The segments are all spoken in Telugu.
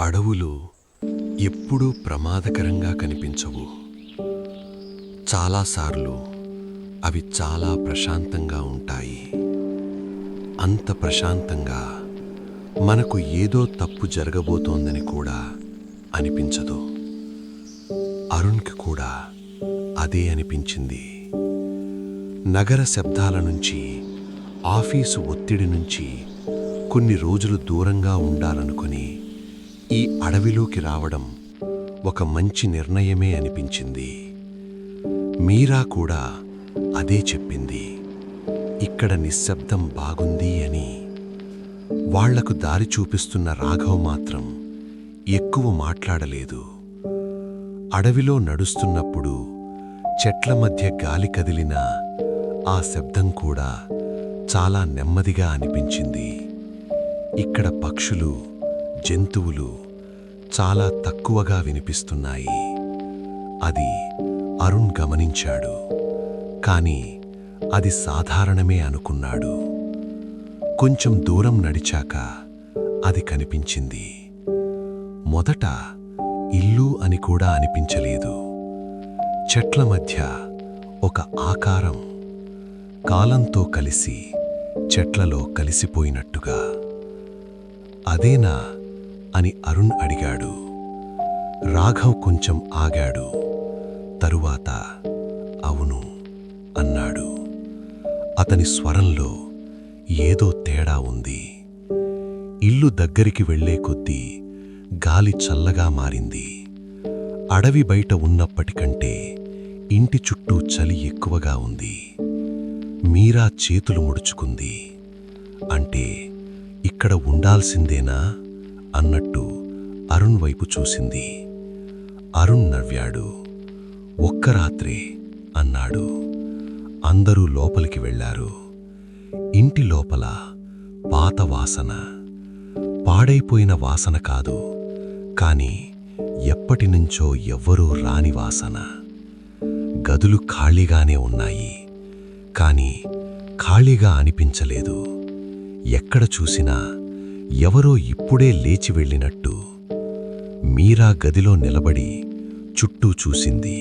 అడవులు ఎప్పుడూ ప్రమాదకరంగా కనిపించవు. చాలాసార్లు అవి చాలా ప్రశాంతంగా ఉంటాయి. అంత ప్రశాంతంగా మనకు ఏదో తప్పు జరగబోతోందని కూడా అనిపించదు. అరుణ్కి కూడా అదే అనిపించింది. నగర శబ్దాల నుంచి, ఆఫీసు ఒత్తిడి నుంచి కొన్ని రోజులు దూరంగా ఉండాలనుకుని ఈ అడవిలోకి రావడం ఒక మంచి నిర్ణయమే అనిపించింది. మీరా కూడా అదే చెప్పింది. ఇక్కడ నిశ్శబ్దం బాగుంది అని. వాళ్లకు దారి చూపిస్తున్న రాఘవ్ మాత్రం ఎక్కువ మాట్లాడలేదు. అడవిలో నడుస్తున్నప్పుడు చెట్ల మధ్య గాలి కదిలినా ఆ శబ్దం కూడా చాలా నెమ్మదిగా అనిపించింది. ఇక్కడ పక్షులు, జంతువులు చాలా తక్కువగా వినిపిస్తున్నాయి. అది అరుణ్ గమనించాడు. కానీ అది సాధారణమే అనుకున్నాడు. కొంచెం దూరం నడిచాక అది కనిపించింది. మొదట ఇల్లు అని కూడా అనిపించలేదు. చెట్ల మధ్య ఒక ఆకారం కాలంతో కలిసి చెట్లలో కలిసిపోయినట్టుగా. అదేనా అని అరుణ్ అడిగాడు. రాఘవ్ కొంచెం ఆగాడు. తరువాత అవును అన్నాడు. అతని స్వరంలో ఏదో తేడా ఉంది. ఇల్లు దగ్గరికి వెళ్లే కొద్దీ గాలి చల్లగా మారింది. అడవి బయట ఉన్నప్పటికంటే ఇంటి చుట్టూ చలి ఎక్కువగా ఉంది. మీరా చేతులు ముడుచుకుంది. అంటే ఇక్కడ ఉండాల్సిందేనా అన్నట్టు అరుణ్ వైపు చూసింది. అరుణ్ నవ్వాడు. ఒక్క రాత్రే అన్నాడు. అందరూ లోపలికి వెళ్లారు. ఇంటి లోపల పాత వాసన, పాడైపోయిన వాసన కాదు, కాని ఎప్పటినుంచో ఎవ్వరూ రాని వాసన. గదులు ఖాళీగానే ఉన్నాయి, కాని ఖాళీగా అనిపించలేదు. ఎక్కడ చూసినా ఎవరో ఇప్పుడే లేచి వెళ్ళినట్టు. మీరా గదిలో నిలబడి చుట్టూ చూసింది.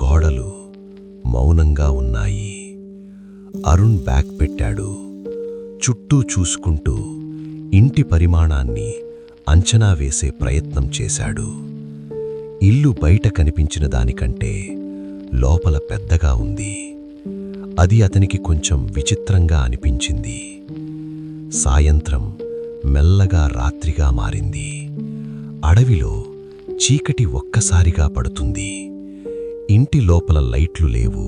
గోడలు మౌనంగా ఉన్నాయి. అరుణ్ బ్యాగ్ పెట్టాడు. చుట్టూ చూసుకుంటూ ఇంటి పరిమాణాన్ని అంచనా వేసే ప్రయత్నం చేశాడు. ఇల్లు బయట కనిపించిన దానికంటే లోపల పెద్దగా ఉంది. అది అతనికి కొంచెం విచిత్రంగా అనిపించింది. సాయంత్రం మెల్లగా రాత్రిగా మారింది. అడవిలో చీకటి ఒక్కసారిగా పడుతుంది. ఇంటి లోపల లైట్లు లేవు,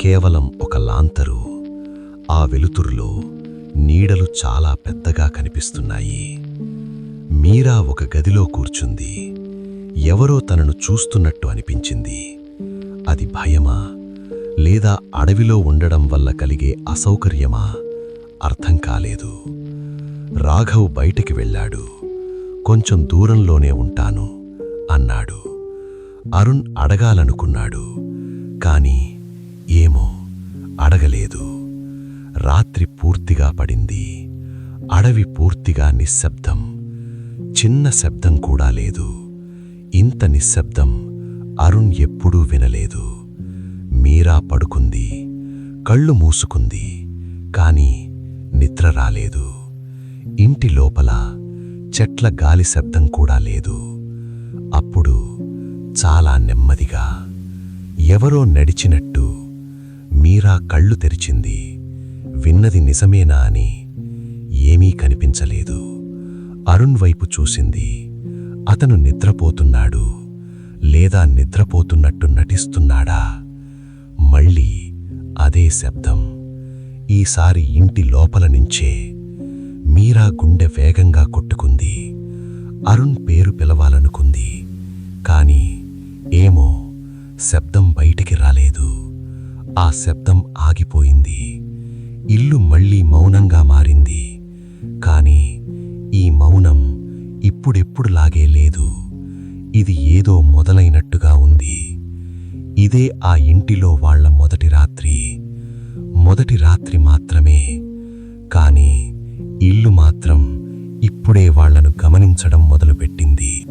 కేవలం ఒక లాంతరు. ఆ వెలుతురులో నీడలు చాలా పెద్దగా కనిపిస్తున్నాయి. మీరా ఒక గదిలో కూర్చుంది. ఎవరో తనను చూస్తున్నట్టు అనిపించింది. అది భయమా, లేదా అడవిలో ఉండడం వల్ల కలిగే అసౌకర్యమా అర్థం కాలేదు. రాఘవ్ బయటికి వెళ్ళాడు. కొంచెం దూరంలోనే ఉంటాను అన్నాడు. అరుణ్ అడగాలనుకున్నాడు, కాని ఏమో అడగలేదు. రాత్రి పూర్తిగా పడింది. అడవి పూర్తిగా నిశ్శబ్దం. చిన్న శబ్దం కూడా లేదు. ఇంత నిశ్శబ్దం అరుణ్ ఎప్పుడూ వినలేదు. మీరా పడుకుంది. కళ్ళు మూసుకుంది, కాని నిద్ర రాలేదు. ఇంటి లోపల చెట్ల గాలి శబ్దం కూడా లేదు. అప్పుడు చాలా నెమ్మదిగా ఎవరో నడిచినట్టు మీరా కళ్ళు తెరిచింది. విన్నది నిజమేనా అని ఏమీ కనిపించలేదు. అరుణ్ వైపు చూసింది. అతను నిద్రపోతున్నాడు, లేదా నిద్రపోతున్నట్టు నటిస్తున్నాడా? మళ్ళీ అదే శబ్దం. ఈసారి ఇంటి లోపల నుంచే. మీరా గుండె వేగంగా కొట్టుకుంది. అరుణ్ పేరు పిలవాలనుకుంది, కాని ఏమో శబ్దం బయటికి రాలేదు. ఆ శబ్దం ఆగిపోయింది. ఇల్లు మళ్ళీ మౌనంగా మారింది. కాని ఈ మౌనం ఇప్పుడెప్పుడులాగే లేదు. ఇది ఏదో మొదలైనట్టుగా ఉంది. ఇదే ఆ ఇంటిలో వాళ్ల మొదటి రాత్రి. మొదటి రాత్రి మాత్రమే, కాని ఇల్లు మాత్రం ఇప్పుడే వాళ్లను గమనించడం మొదలుపెట్టింది.